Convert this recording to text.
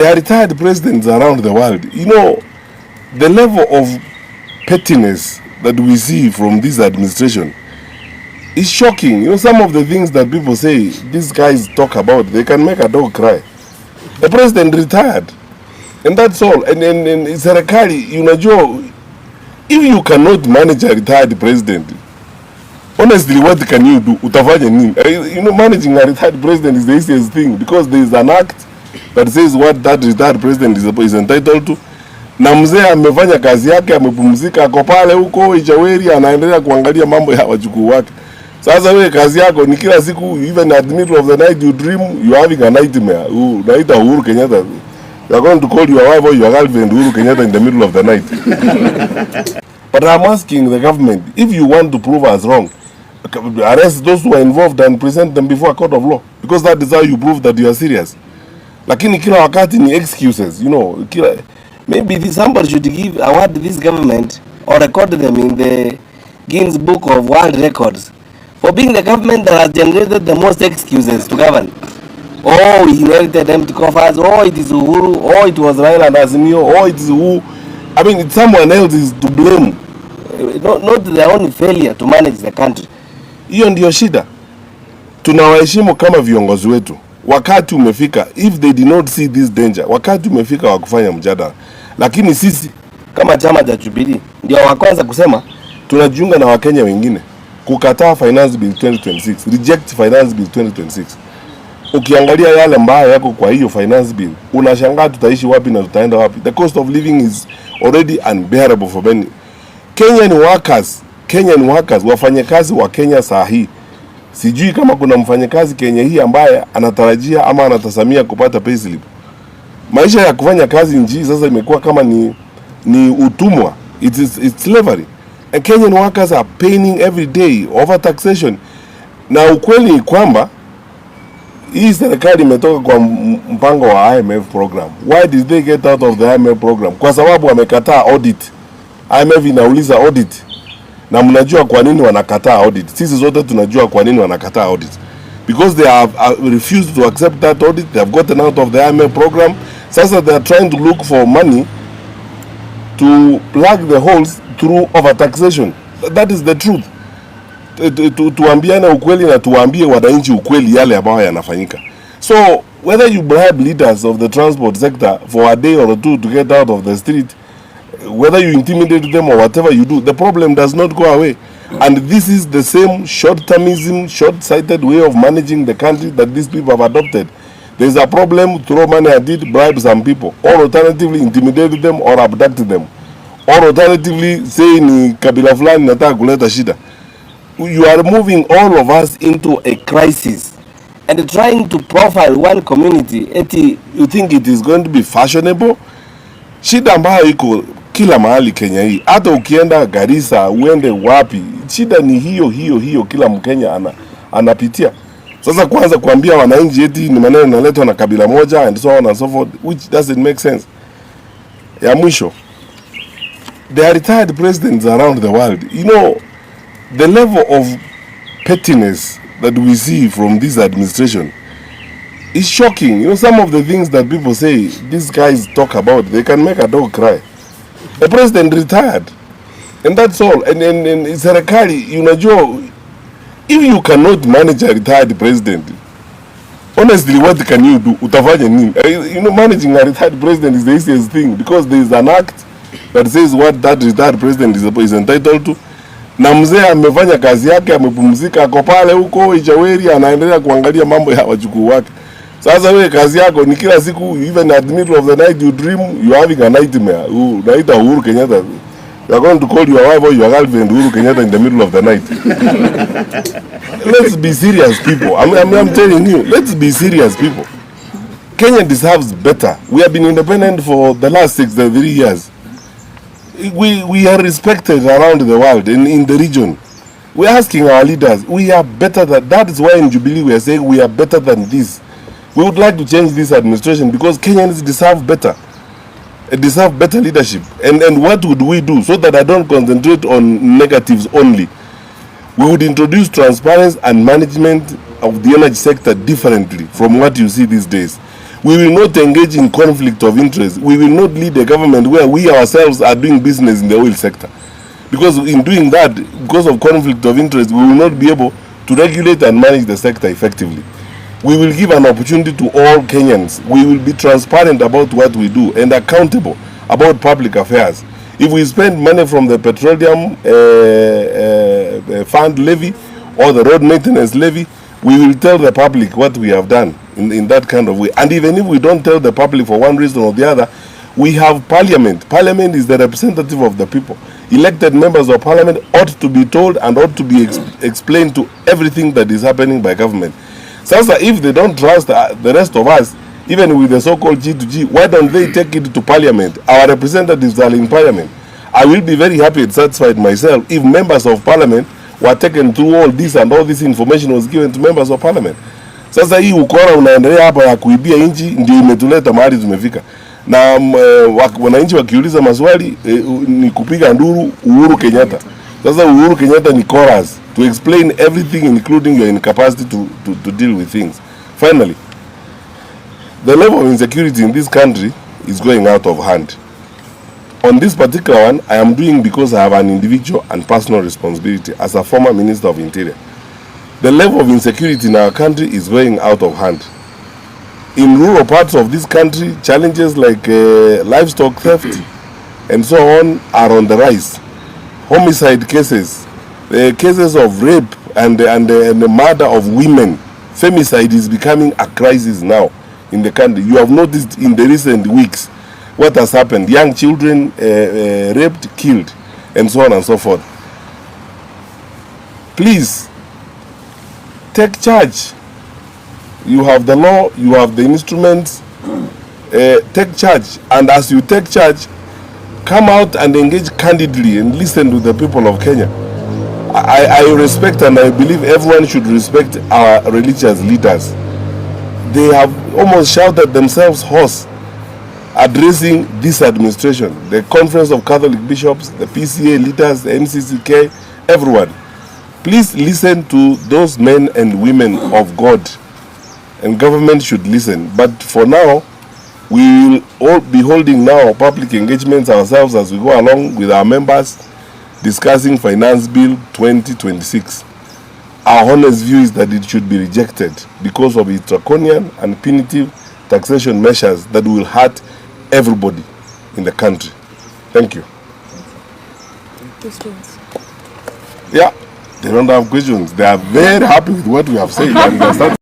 There are retired presidents around the world. You know, the level of pettiness that we see from this administration is shocking. You know, some of the things that people say, these guys talk about, they can make a dog cry. The president retired, and that's all. And serikali, unajua, if you cannot manage a retired president, honestly, what can you do? Utafanya nini? You know, managing a retired president is the easiest thing, because there is an act that says what that retired president is entitled to. Na mzee amefanya kazi yake, amepumzika, ako pale huko Ichaweri, anaendelea kuangalia mambo ya wajukuu wake. Sasa wewe kazi yako ni kila siku, even at the middle of the night you dream you are having a nightmare. Unaita Uhuru Kenyatta. You are going to call your wife or your girlfriend Uhuru Kenyatta in the middle of the night. But I'm asking the government, if you want to prove us wrong, arrest those who are involved and present them before a court of law, because that is how you prove that you are serious. Lakini kila wakati ni excuses, you know. Maybe somebody should award this government or record them in the Guinness Book of World Records for being the government that has generated the most excuses to govern. Oh, we inherited empty coffers. Oh, it is Uhuru. Oh, it was Raila and Azimio. Oh, it is who. I mean, it's someone else is to blame. Not their own failure to manage the country. Hiyo ndio shida. Tunawaheshimu kama viongozi wetu. Wakati umefika, if they did not see this danger, wakati umefika wa kufanya mjadala. Lakini sisi kama chama cha Jubilee ndio wa kwanza kusema tunajiunga na Wakenya wengine kukataa finance bill 2026, reject finance bill 2026. Ukiangalia yale ambayo yako kwa hiyo finance bill, unashangaa tutaishi wapi na tutaenda wapi. The cost of living is already unbearable for many. Kenyan workers, wafanyakazi wa Kenya saa hii. Sijui kama kuna mfanyakazi Kenya hii ambaye anatarajia ama anatasamia kupata payslip. Maisha ya kufanya kazi nchi sasa imekuwa kama ni utumwa. It's slavery. And Kenyan workers are paying every day over taxation. Na ukweli ni kwamba hii serikali imetoka kwa mpango wa IMF program. Why did they get out of the IMF program? Kwa sababu wamekataa audit. IMF inauliza audit. Na mnajua kwa nini wanakataa audit. Sisi zote tunajua kwa nini wanakataa audit. Because they have refused to accept that audit. They have gotten out of the IMF program. Sasa they are trying to look for money to plug the holes through overtaxation. That is the truth. Tuambiane ukweli na tuambie wananchi ukweli yale ambayo yanafanyika. So whether you bribe leaders of the transport sector for a day or two to get out of the street, whether you intimidate them or whatever you do, the problem does not go away. And this is the same short-termism, short-sighted way of managing the country that these people have adopted. There's a problem, throw money at it, bribe some people, or alternatively intimidate them or abduct them, or alternatively say ni kabila fulani nataka kuleta shida. You are moving all of us into a crisis and trying to profile one community. Eti you think it is going to be fashionable? Shida ambayo iko kila mahali Kenya hii. Hata ukienda Garissa, uende wapi, shida ni hiyo kila Mkenya anapitia. Sasa kwanza kuambia wananchi eti ni maneno yanaletwa na kabila moja and so on and so forth, which doesn't make sense. Ya mwisho, there are retired presidents around the world. You know, the level of pettiness that we see from this administration is shocking. You know, some of the things that people say, these guys talk about, they can make a dog cry. The president retired, and that's all. And serikali, unajua, if you cannot manage a retired president, honestly, what can you do? Utafanya nini? You know, managing a retired president is the easiest thing, because there is an act that says what that retired president is entitled to. Na mzee amefanya kazi yake, amepumzika, ako pale huko Ichaweri, anaendelea kuangalia mambo ya wajukuu wake. Sasa wewe kazi yako ni kila siku, even at the middle of the night you dream you are having a nightmare. Unaita Uhuru Kenyatta. You are going to call your wife or your girlfriend Uhuru Kenyatta in the middle of the night. Let's be serious, people. I'm telling you, let's be serious, people. Kenya deserves better. We have been independent for the last 63 years. We are respected around the world, in the region. We are asking our leaders, we are better than that. Is why in Jubilee we are saying we are better than this. We would like to change this administration because Kenyans deserve better. Deserve better leadership. And what would we do so that I don't concentrate on negatives only? We would introduce transparency and management of the energy sector differently from what you see these days. We will not engage in conflict of interest. We will not lead a government where we ourselves are doing business in the oil sector. Because in doing that, because of conflict of interest, we will not be able to regulate and manage the sector effectively. We will give an opportunity to all Kenyans. We will be transparent about what we do and accountable about public affairs. If we spend money from the petroleum fund levy or the road maintenance levy, we will tell the public what we have done in that kind of way. And even if we don't tell the public for one reason or the other, we have parliament. Parliament is the representative of the people. Elected members of parliament ought to be told and ought to be explained to everything that is happening by government. Sasa, if they don't trust the rest of us, even with the so-called G2G, why don't they take it to parliament? Our representatives are in parliament. I will be very happy and satisfied myself if members of parliament were taken through all this and all this information was given to members of parliament. Sasa hii ukora unaendelea hapa ya kuibia nchi ndio imetuleta mahali tumefika. Na wananchi wakiuliza maswali ni kupiga nduru Uhuru Kenyatta. Sasa Uhuru Kenyatta ni chorus to explain everything, including your incapacity to deal with things. Finally, the level of insecurity in this country is going out of hand. On this particular one, I am doing because I have an individual and personal responsibility as a former Minister of Interior. The level of insecurity in our country is going out of hand. In rural parts of this country, challenges like livestock theft and so on are on the rise. Homicide cases, cases of rape and the murder of women, femicide is becoming a crisis now in the country. You have noticed in the recent weeks what has happened. Young children raped, killed, and so on and so forth. Please, take charge. You have the law, you have the instruments. Take charge. And as you take charge, come out and engage candidly and listen to the people of Kenya. I respect and I believe everyone should respect our religious leaders. They have almost shouted themselves hoarse addressing this administration, the Conference of Catholic Bishops, the PCA leaders, the MCCK, everyone. Please listen to those men and women of God, and government should listen. But for now, we will all be holding now public engagements ourselves as we go along with our members, discussing Finance Bill 2026. Our honest view is that it should be rejected because of its draconian and punitive taxation measures that will hurt everybody in the country. Thank you. Questions? Yeah, they don't have questions. They are very happy with what we have said. And